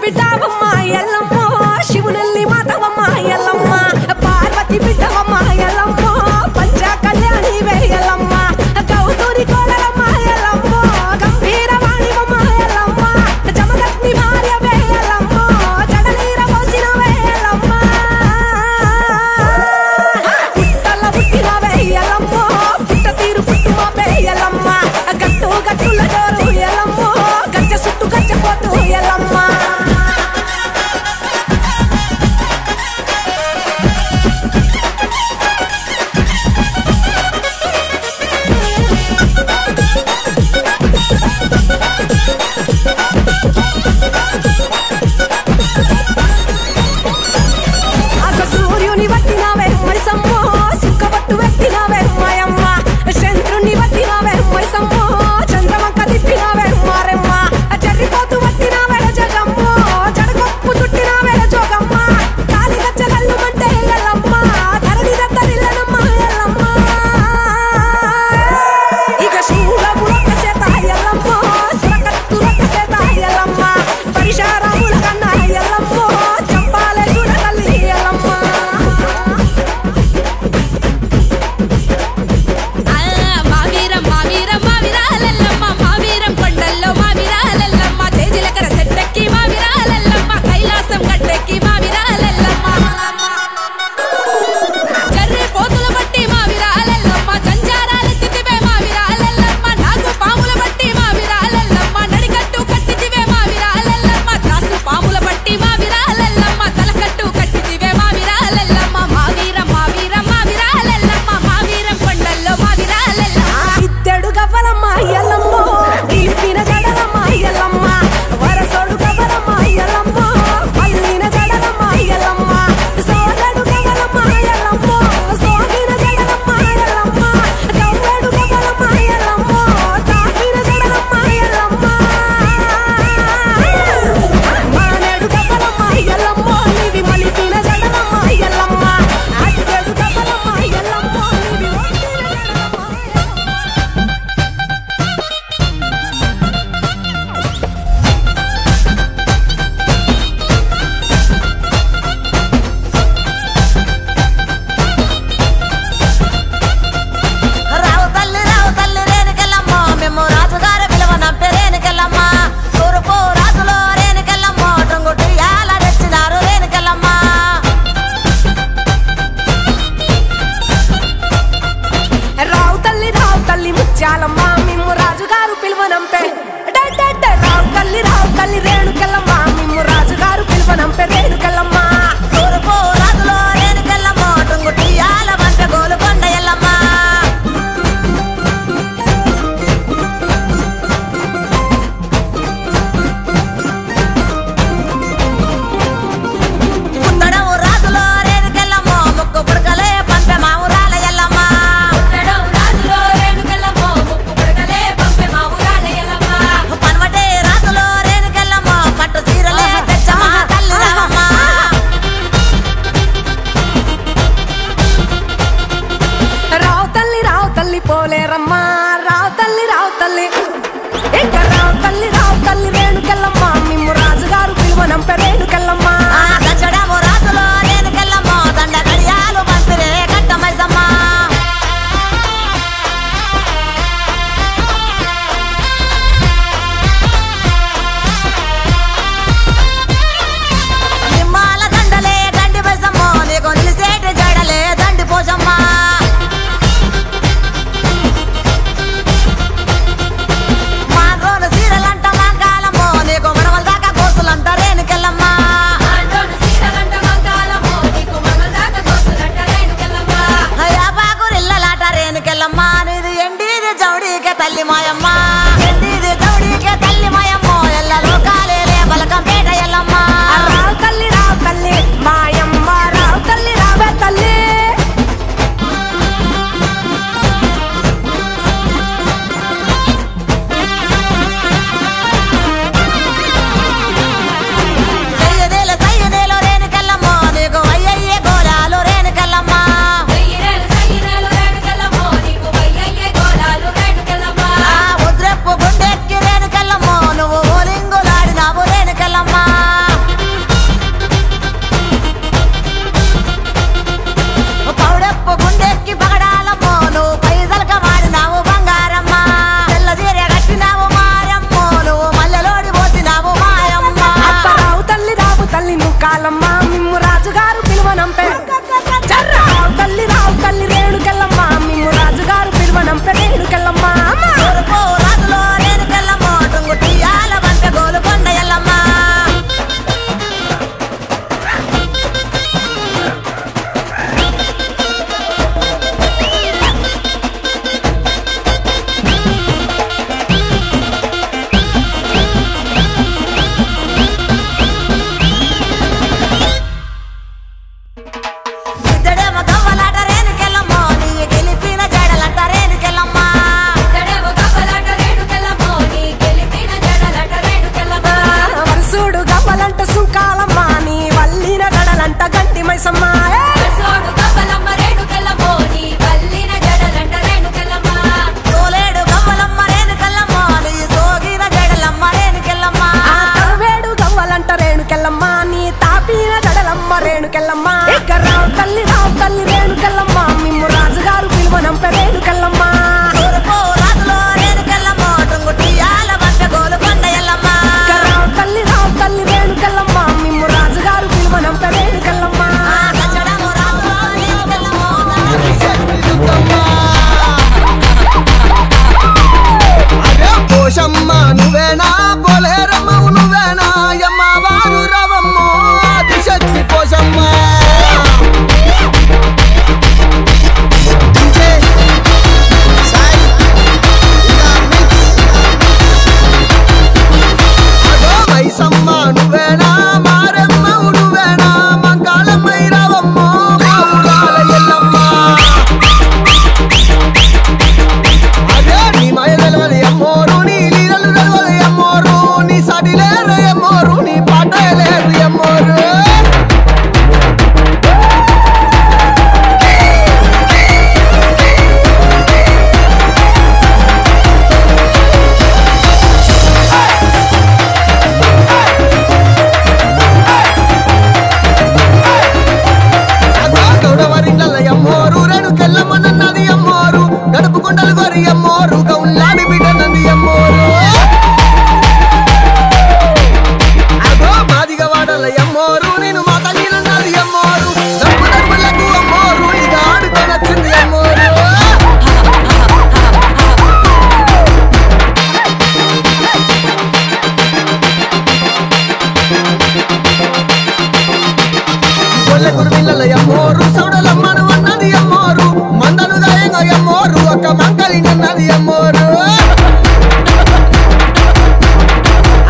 బిడ్డవమ్మ ఎల్లమ్మ శివునల్లి మాతవమ్మ ఎల్లమ్మ పార్వతి బిడ్డవమ్మ ఎల్లమ్మ పంచ కళ్యాణి వేయల్లమ్మ గౌతూరి కోడలమ్మ ఎల్లమ్మ గంభీరవాణివమ్మ ఎల్లమ్మ జమదగ్ని భార్య వేయల్లమ్మ జడలీర పోసిన వేయల్లమ్మ పుట్టల పుట్టిన వేయల్లమ్మ పుట్ట తీరు పుట్టుమ వేయల్లమ్మ గట్టు గట్టుల జోరు ఎల్లమ్మ గచ్చ సుట్టు గచ్చపోతూ ఎల్లమ్మ సూర్యుని వట్టినవే మైసమ్మ సుక్కబట్టు వెట్టినవే మాయమ్మ చంద్రుని వట్టినవే మైసమ్మ చంద్రవంక తిప్పి మైసమ్మ రేణుకెళ్ళమ్మ రావు తల్లి రేణుకెళ్ళమ్మ మిమ్ము రాజుగారు పిలువనంప రేణుకెళ్ళమ్మ రావు తల్లి రేణుకెళ్ళమ్మ మిమ్ము రాజుగారు పిలువనంప రేణుకెళ్ళమ్మ పోషమ్మ నువ్వేనా పోలేరమ్మ నువ్వేనా యమ్మ వారు రవమ్మ ఆదిశక్తి పోషమ్మ మైసమ్మ నువ్వేనా మారమ్మ నువ్వేనా మంకాళమ్మై రవమ్మ మావురాల ఎల్లమ్మ అదే నీ మాయ తెలవది అమ్మోరు నీ లీలలు తెలవది అమ్మోరు నీ సాటి లేరు అమ్మోరు నీ పాట లేరు అమ్మోరు అమ్మోరు రేణుకెళ్ళమ్మ నన్నది అమ్మోరు గడుపు కొండలు గొరి అమ్మోరు గౌన్లాడి బిడ్డ నంది అమ్మోరు అగో మాదిగ వాడల అమ్మోరు నేను మా తల్లి నన్నది అమ్మోరు దప్పులకు అమ్మోరు ఇక ఆడుతో నచ్చింది అమ్మోరు కొల్లె కురుమిల్ల అమ్మోరు సౌడలమ్మను అన్నది అమ్మోరు మందను గాయంగ అమ్మోరు ఒక మంగళి నన్నది అమ్మోరు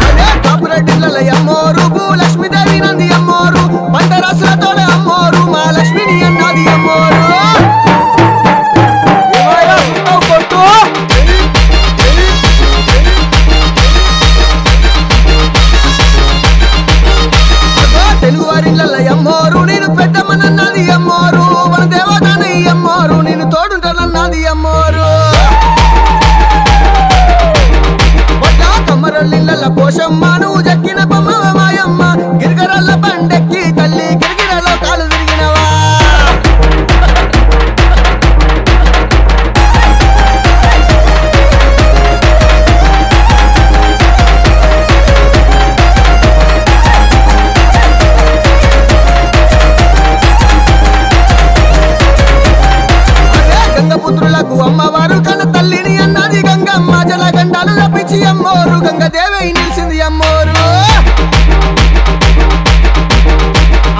అదే కాపురెడ్డిల్ల అమ్మోరు భూలక్ష్మీదేవి నంది అమ్మోరు పంట రాసులతో అమ్మోరు మా లక్ష్మిని అన్నది అమ్మోరు కొట్టు తెలుగు వారిళ్ళ అమ్మోరు నేను పెద్దమ్మనన్నది అమ్మోరు మన దేవతని అమ్మోరు నేను తోడుంటానన్నది అమ్మోరు కమ్మరొల్లిళ్ళ పోషమ్మ నువ్వు జక్కిన బొమ్మ మాయమ్మ గిరిగరల్ల బండెక్కి తల్లి గిరిగిరలో కాలు తిరిగినవా గంగపుత్రులకు అమ్మవారు కన తల్లిని అన్నది గంగమ్మ జలగండాలు లపించి అమ్మోరు గంగదేవి నిలిచింది అమ్మోరు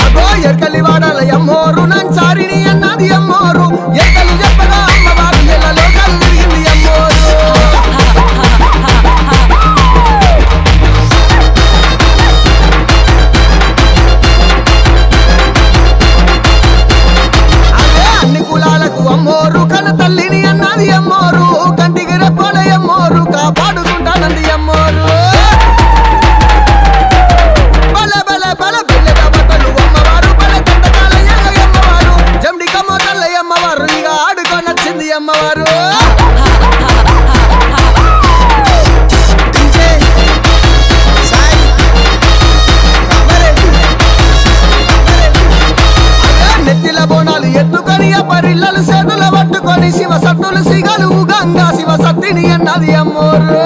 అగో ఎర్కలి వాడాల అమ్మోరు నంచారిని అన్నది అమ్మోరు ఎక్కలు చెప్పగా అమ్మవారు ఎల్లలో కలు తిరిగింది అమ్మోరు అదే అన్ని కులాలకు అమ్మోరు కన తల్లిని అన్నది అమ్మోరు కంటికి రెప్పోలే అమ్మోరు కాపాడుకుంటానంది అమ్మోరు బల బల బల బిల్లెగా బట్టలు అమ్మవారు బల కంటకాల అమ్మవారు జమ్డి కమ్మోతల్ల అమ్మవారు ఇక ఆడుకొనొచ్చింది అమ్మవారు నెత్తిల బోనాలు ఎత్తుకొని పరిల్లలు చేతుల పట్టుకొని శివ సత్తులు సిగలు గంగా శివ సత్తిని అన్నది అమ్మోరు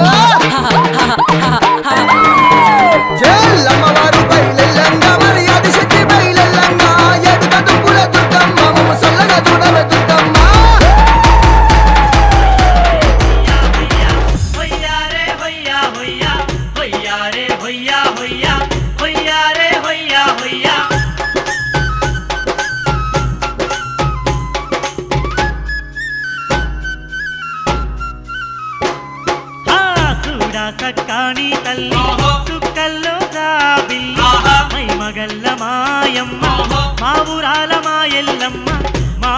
చెల్లమ్మవారు బయలెల్లంగా మరి అది శక్తి బయలెల్లంగా ఎదుట దుక్కుల దుర్గమ్మ మమ్మ సల్లగా చూడవే దుర్గమ్మ సక్కాని తల్లి చుక్కల్లో జాబిల్లి మై మగల్ల మాయమ్మ మా ఊరాల మా ఎల్లమ్మ మా